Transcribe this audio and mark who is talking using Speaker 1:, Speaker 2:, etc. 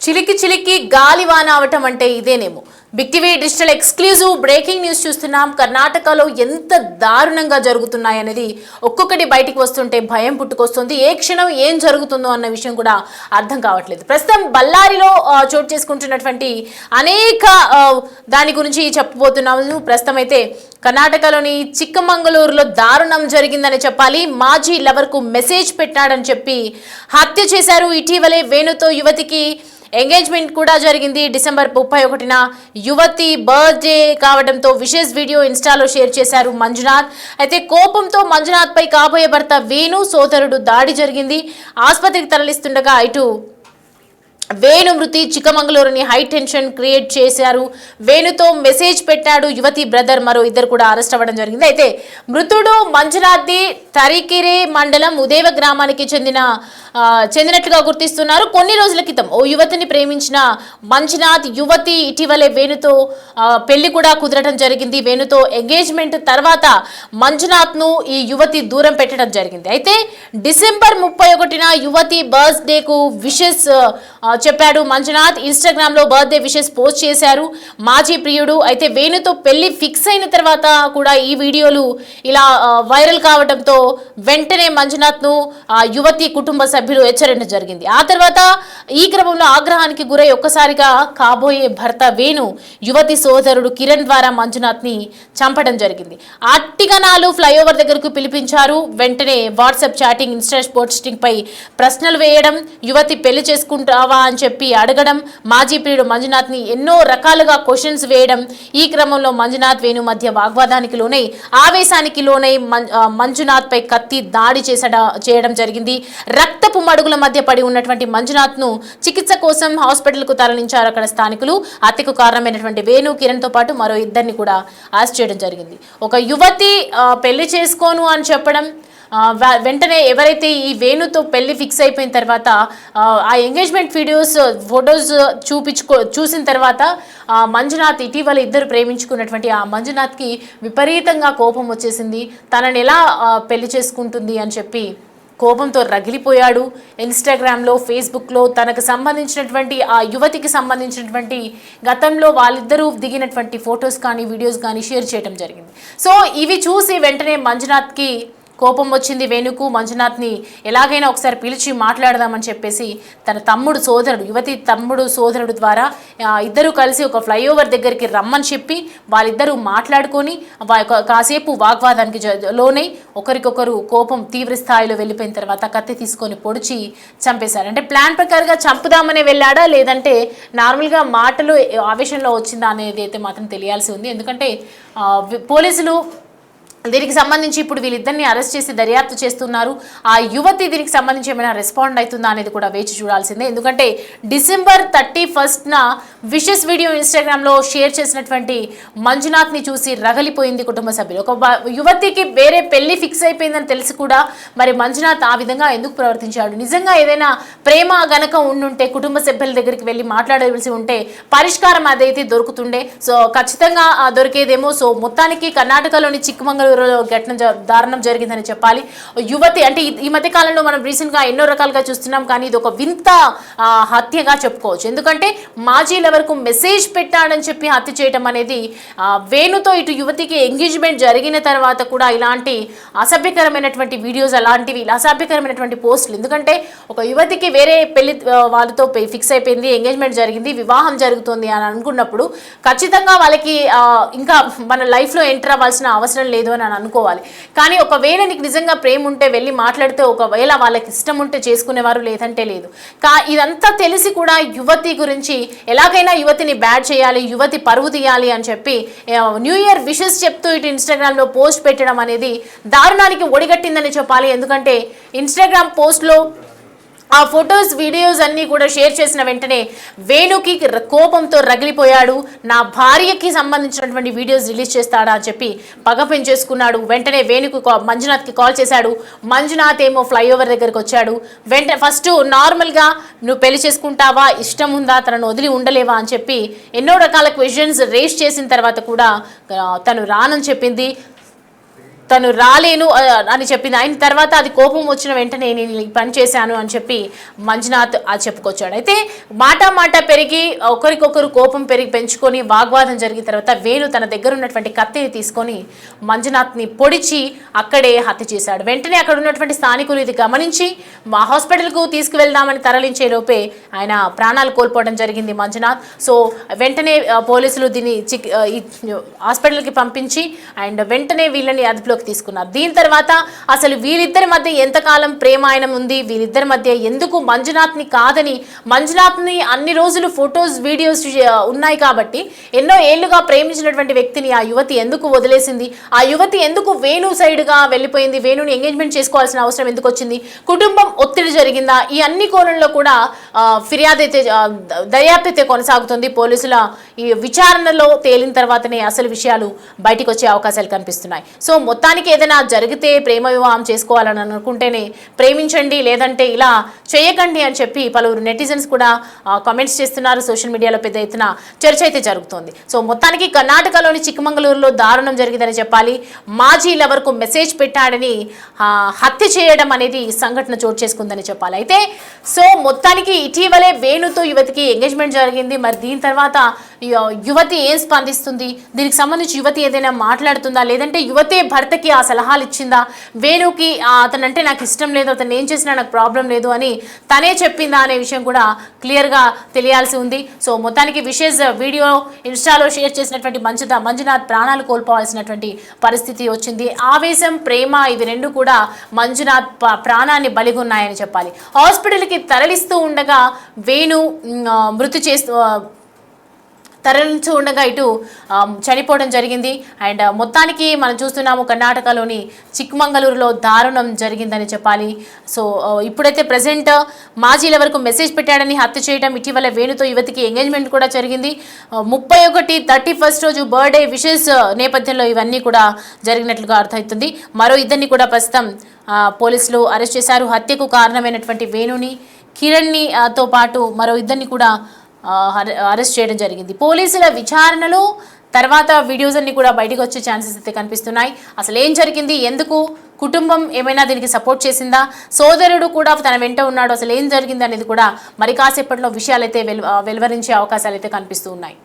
Speaker 1: చిలికి చిలికి గాలివాన అవటం అంటే ఇదేనేమో. Big TV digital exclusive breaking news చూస్తున్నాం. కర్ణాటకలో ఎంత దారుణంగా జరుగుతున్నాయనేది ఒక్కొక్కటి బయటికి వస్తుంటే భయం పుట్టుకొస్తుంది. ఏ క్షణం ఏం జరుగుతుందో అన్న విషయం కూడా అర్థం కావట్లేదు. ప్రస్తుతం బళ్ళారిలో చోటు చేసుకుంటున్నటువంటి అనేక దాని గురించి చెప్పబోతున్నాము. ప్రస్తుతం అయితే కర్ణాటకలోని చిక్కమంగళూరులో దారుణం జరిగిందని చెప్పాలి. మాజీ లవర్కు మెసేజ్ పెట్టాడని చెప్పి హత్య చేశారు. ఇటీవలే వేణుతో యువతికి ఎంగేజ్మెంట్ కూడా జరిగింది. డిసెంబర్ 31న యువతి బర్త్డే కావడంతో విశేష వీడియో ఇన్స్టాలో షేర్ చేశారు మంజునాథ్. అయితే కోపంతో మంజునాథ్ పై కాబోయే భర్త వేణు సోదరుడు దాడి జరిగింది. ఆసుపత్రికి తరలిస్తుండగా ఇటు వేణు మృతి చిక్కమంగళూరుని హై టెన్షన్ క్రియేట్ చేశారు. వేణుతో మెసేజ్ పెట్టాడు యువతి బ్రదర్. మరో ఇద్దరు కూడా అరెస్ట్ అవ్వడం జరిగింది. అయితే మృతుడు మంజునాథ్ది తరీకిరే మండలం ఉదేవ గ్రామానికి చెందినట్లుగా గుర్తిస్తున్నారు. కొన్ని రోజుల క్రితం ఓ యువతిని ప్రేమించిన మంజునాథ్ యువతి ఇటీవలే వేణుతో పెళ్లి కూడా కుదరడం జరిగింది. వేణుతో ఎంగేజ్మెంట్ తర్వాత మంజునాథ్ ను ఈ యువతి దూరం పెట్టడం జరిగింది. అయితే డిసెంబర్ 31న యువతి బర్త్డేకు విషెస్ చెప్పాడు మంజునాథ్. ఇన్స్టాగ్రామ్ లో బర్త్డే విషెస్ పోస్ట్ చేశారు మాజీ ప్రియుడు. అయితే వేణుతో పెళ్లి ఫిక్స్ అయిన తర్వాత కూడా ఈ వీడియోలు ఇలా వైరల్ కావడంతో వెంటనే మంజునాథ్ ను యువతి కుటుంబ సభ్యులు హెచ్చరించడం జరిగింది. ఆ తర్వాత ఈ క్రమంలో ఆగ్రహానికి గురై ఒక్కసారిగా కాబోయే భర్త వేణు యువతి సోదరుడు కిరణ్ ద్వారా మంజునాథ్ ని చంపడం జరిగింది. అట్టిగనాలు ఫ్లైఓవర్ దగ్గరకు పిలిపించారు. వెంటనే వాట్సాప్ చాటింగ్, ఇన్స్టా పోస్టింగ్ పై ప్రశ్నలు వేయడం, యువతి పెళ్లి చేసుకుంటావా అని చెప్పి అడగడం, మాజీ ప్రియుడు మంజునాథ్ ని ఎన్నో రకాలుగా క్వశ్చన్స్ వేయడం. ఈ క్రమంలో మంజునాథ్ వేణు మధ్య వాగ్వాదానికి లోనై ఆవేశానికి లోనై మంజునాథ్ పై కత్తి దాడి చేయడం జరిగింది. రక్తపు మడుగుల మధ్య పడి ఉన్నటువంటి మంజునాథ్ ను చికిత్స కోసం హాస్పిటల్ కు తరలించారు అక్కడ స్థానికులు. హత్యకు కారణమైనటువంటి వేణు, కిరణ్ తో పాటు మరో ఇద్దరిని కూడా అరెస్ట్ చేయడం జరిగింది. ఒక యువతి పెళ్లి చేసుకోను అని చెప్పడం, వెంటనే ఎవరైతే ఈ వేణుతో పెళ్లి ఫిక్స్ అయిపోయిన తర్వాత ఆ ఎంగేజ్మెంట్ ఫొటోస్ చూసిన తర్వాత మంజునాథ్ ఇటీవల ఇద్దరు ప్రేమించుకున్నటువంటి ఆ మంజునాథ్కి విపరీతంగా కోపం వచ్చేసింది. తనని ఎలా పెళ్లి చేసుకుంటుంది అని చెప్పి కోపంతో రగిలిపోయాడు. ఇన్స్టాగ్రామ్లో, ఫేస్బుక్లో తనకు సంబంధించినటువంటి ఆ యువతికి సంబంధించినటువంటి గతంలో వాళ్ళిద్దరూ దిగినటువంటి ఫొటోస్ కానీ వీడియోస్ కానీ షేర్ చేయడం జరిగింది. సో ఇవి చూసి వెంటనే మంజునాథ్కి కోపం వచ్చింది. వేణుకు మంజునాథ్ని ఎలాగైనా ఒకసారి పిలిచి మాట్లాడదామని చెప్పేసి తన యువతి తమ్ముడు సోదరుడు ద్వారా ఇద్దరు కలిసి ఒక ఫ్లైఓవర్ దగ్గరికి రమ్మని చెప్పి వాళ్ళిద్దరూ మాట్లాడుకొని కాసేపు వాగ్వాదానికి లోనై ఒకరికొకరు కోపం తీవ్ర స్థాయిలో వెళ్ళిపోయిన తర్వాత కత్తి తీసుకొని పొడిచి చంపేశారు. అంటే ప్లాన్ ప్రకారంగా చంపుదామనే వెళ్ళాడా లేదంటే నార్మల్గా మాటలు ఆవేశంలో వచ్చిందా అనేది అయితే మాత్రం తెలియాల్సి ఉంది. ఎందుకంటే పోలీసులు దీనికి సంబంధించి ఇప్పుడు వీళ్ళిద్దరిని అరెస్ట్ చేసి దర్యాప్తు చేస్తున్నారు. ఆ యువతి దీనికి సంబంధించి ఏమైనా రెస్పాండ్ అవుతుందా అనేది కూడా వేచి చూడాల్సిందే. ఎందుకంటే డిసెంబర్ 31న విషెస్ వీడియో ఇన్స్టాగ్రామ్లో షేర్ చేసినటువంటి మంజునాథ్ని చూసి రగలిపోయింది కుటుంబ సభ్యులు. ఒక యువతికి వేరే పెళ్లి ఫిక్స్ అయిపోయిందని తెలిసి కూడా మరి మంజునాథ్ ఆ విధంగా ఎందుకు ప్రవర్తించాడు? నిజంగా ఏదైనా ప్రేమ గనక ఉండుంటే కుటుంబ సభ్యుల దగ్గరికి వెళ్ళి మాట్లాడవలసి ఉంటే పరిష్కారం అదైతే దొరుకుతుండే. సో ఖచ్చితంగా దొరికేదేమో. సో మొత్తానికి కర్ణాటకలోని చిక్కమంగళూరు దారుణం జరిగిందని చెప్పాలి. యువతి అంటే ఈ మధ్య కాలంలో మనం రీసెంట్ గా ఎన్నో రకాలుగా చూస్తున్నాం, కానీ ఇది ఒక వింత హత్యగా చెప్పుకోవచ్చు. ఎందుకంటే మాజీ లవర్కు మెసేజ్ పెట్టాడని చెప్పి హత్య చేయడం అనేది వేణుతో ఇటు యువతికి ఎంగేజ్మెంట్ జరిగిన తర్వాత కూడా ఇలాంటి అసభ్యకరమైనటువంటి వీడియోస్, అలాంటివి అసభ్యకరమైనటువంటి పోస్టులు. ఎందుకంటే ఒక యువతికి వేరే పెళ్లి వాళ్ళతో ఫిక్స్ అయిపోయింది, ఎంగేజ్మెంట్ జరిగింది, వివాహం జరుగుతుంది అని అనుకున్నప్పుడు ఖచ్చితంగా వాళ్ళకి ఇంకా మన లైఫ్లో ఎంటర్ అవ్వాల్సిన అవసరం లేదు అని అనుకోవాలి. కానీ ఒకవేళ నీకు నిజంగా ప్రేమ ఉంటే వెళ్ళి మాట్లాడితే, ఒకవేళ వాళ్ళకి ఇష్టం ఉంటే చేసుకునేవారు, లేదంటే లేదు. ఇదంతా తెలిసి కూడా యువతి గురించి ఎలాగైనా యువతిని బ్యాడ్ చేయాలి, యువతి పరువు తీయాలి అని చెప్పి న్యూ ఇయర్ విషెస్ చెప్తూ ఇటు ఇన్స్టాగ్రామ్లో పోస్ట్ పెట్టడం అనేది దారుణానికి ఒడిగట్టిందని చెప్పాలి. ఎందుకంటే ఇన్స్టాగ్రామ్ పోస్ట్లో ఆ ఫొటోస్, వీడియోస్ అన్నీ కూడా షేర్ చేసిన వెంటనే వేణుకి కోపంతో రగిలిపోయాడు. నా భార్యకి సంబంధించినటువంటి వీడియోస్ రిలీజ్ చేస్తాడా అని చెప్పి పగ పెంచేసుకున్నాడు. వెంటనే వేణుకు మంజునాథ్కి కాల్ చేశాడు. మంజునాథ్ ఏమో ఫ్లైఓవర్ దగ్గరికి వచ్చాడు. ఫస్ట్ నార్మల్గా నువ్వు పెళ్లి చేసుకుంటావా, ఇష్టం ఉందా, తనను వదిలి ఉండలేవా అని చెప్పి ఎన్నో రకాల క్వశ్చన్స్ రేస్ చేసిన తర్వాత కూడా తను రానని చెప్పింది. తను రాలేను అని చెప్పింది. అయిన తర్వాత అది కోపం వచ్చిన వెంటనే నేను ఈ పని చేశాను అని చెప్పి మంజునాథ్ అది చెప్పుకొచ్చాడు. అయితే మాట పెరిగి ఒకరికొకరు కోపం పెంచుకొని వాగ్వాదం జరిగిన తర్వాత వేణు తన దగ్గర ఉన్నటువంటి కత్తిని తీసుకొని మంజునాథ్ని పొడిచి అక్కడే హత్య చేశాడు. వెంటనే అక్కడ ఉన్నటువంటి స్థానికులు ఇది గమనించి మా హాస్పిటల్కు తీసుకువెళ్దామని తరలించే లోపే ఆయన ప్రాణాలు కోల్పోవడం జరిగింది మంజునాథ్. సో వెంటనే పోలీసులు దీన్ని హాస్పిటల్కి పంపించి అండ్ వెంటనే వీళ్ళని అదుపులోకి తీసుకున్నారు. దీని తర్వాత అసలు వీళ్ళిద్దరి మధ్య ఎంతకాలం ప్రేమాయణం ఉంది, వీళ్ళిద్దరి మధ్య ఎందుకు మంజునాథ్ని కాదని, మంజునాథ్ని అన్ని రోజులు ఫొటోస్ వీడియోస్ ఉన్నాయి కాబట్టి ఎన్నో ఏళ్లుగా ప్రేమించినటువంటి వ్యక్తిని ఆ యువతి ఎందుకు వదిలేసింది, ఆ యువతి ఎందుకు వేణు సైడ్గా వెళ్ళిపోయింది, వేణుని ఎంగేజ్మెంట్ చేసుకోవాల్సిన అవసరం ఎందుకు వచ్చింది, కుటుంబం ఒత్తిడి జరిగిందా, ఈ అన్ని కోణంలో కూడా ఫిర్యాదు అయితే దర్యాప్తు అయితే కొనసాగుతుంది. పోలీసుల ఈ విచారణలో తేలిన తర్వాతనే అసలు విషయాలు బయటికి వచ్చే అవకాశాలు కనిపిస్తున్నాయి. సో మొత్తానికి ఏదైనా జరిగితే ప్రేమ వివాహం చేసుకోవాలని అనుకుంటేనే ప్రేమించండి, లేదంటే ఇలా చేయకండి అని చెప్పి పలువురు నెటిజన్స్ కూడా కామెంట్స్ చేస్తున్నారు. సోషల్ మీడియాలో పెద్ద ఎత్తున చర్చ అయితే జరుగుతోంది. సో మొత్తానికి కర్ణాటకలోని చిక్కమంగళూరులో దారుణం జరిగిందని చెప్పాలి. మాజీ లవర్కు మెసేజ్ పెట్టాడని హత్య చేయడం అనేది సంఘటన చోటు చేసుకుందని చెప్పాలి. అయితే సో మొత్తానికి ఇటీవలే వేణుతో యువతికి ఎంగేజ్మెంట్ జరిగింది. మరి దీని తర్వాత యువతి ఏం స్పందిస్తుంది, దీనికి సంబంధించి యువతి ఏదైనా మాట్లాడుతుందా, లేదంటే యువతే భర్తకి ఆ సలహాలు ఇచ్చిందా, వేణుకి అతనంటే నాకు ఇష్టం లేదు, అతను ఏం చేసినా నాకు ప్రాబ్లం లేదు అని తనే చెప్పిందా అనే విషయం కూడా క్లియర్గా తెలియాల్సి ఉంది. సో మొత్తానికి విశేష వీడియో ఇన్స్టాలో షేర్ చేసినటువంటి మంజునాథ్ ప్రాణాలు కోల్పోవాల్సినటువంటి పరిస్థితి వచ్చింది. ఆవేశం, ప్రేమ ఇవి రెండు కూడా మంజునాథ్ ప్రాణాన్ని బలిగొన్నాయని చెప్పాలి. హాస్పిటల్కి తరలిస్తూ ఉండగా వేణు తరలించి ఉండగా ఇటు చనిపోవడం జరిగింది. అండ్ మొత్తానికి మనం చూస్తున్నాము కర్ణాటకలోని చిక్కమంగళూరులో దారుణం జరిగిందని చెప్పాలి. సో ఇప్పుడైతే ప్రజెంట్ మాజీల వరకు మెసేజ్ పెట్టాడని హత్య చేయడం, ఇటీవల వేణుతో యువతికి ఎంగేజ్మెంట్ కూడా జరిగింది. 31 రోజు బర్త్డే విషెస్ నేపథ్యంలో ఇవన్నీ కూడా జరిగినట్లుగా అర్థమవుతుంది. మరో ఇద్దరిని కూడా ప్రస్తుతం పోలీసులు అరెస్ట్ చేశారు. హత్యకు కారణమైనటువంటి వేణుని, కిరణ్ని తో పాటు మరో ఇద్దరిని కూడా అరెస్ట్ చేయడం జరిగింది. పోలీసుల విచారణలో తర్వాత వీడియోస్ అన్ని కూడా బయటకు వచ్చే ఛాన్సెస్ అయితే కనిపిస్తున్నాయి. అసలు ఏం జరిగింది, ఎందుకు, కుటుంబం ఏమైనా దీనికి సపోర్ట్ చేసిందా, సోదరుడు కూడా తన వెంట ఉన్నాడు, అసలు ఏం జరిగింది అనేది కూడా మరి కాసేపట్లో విషయాలైతే వెలువరించే అవకాశాలు అయితే కనిపిస్తూ ఉన్నాయి.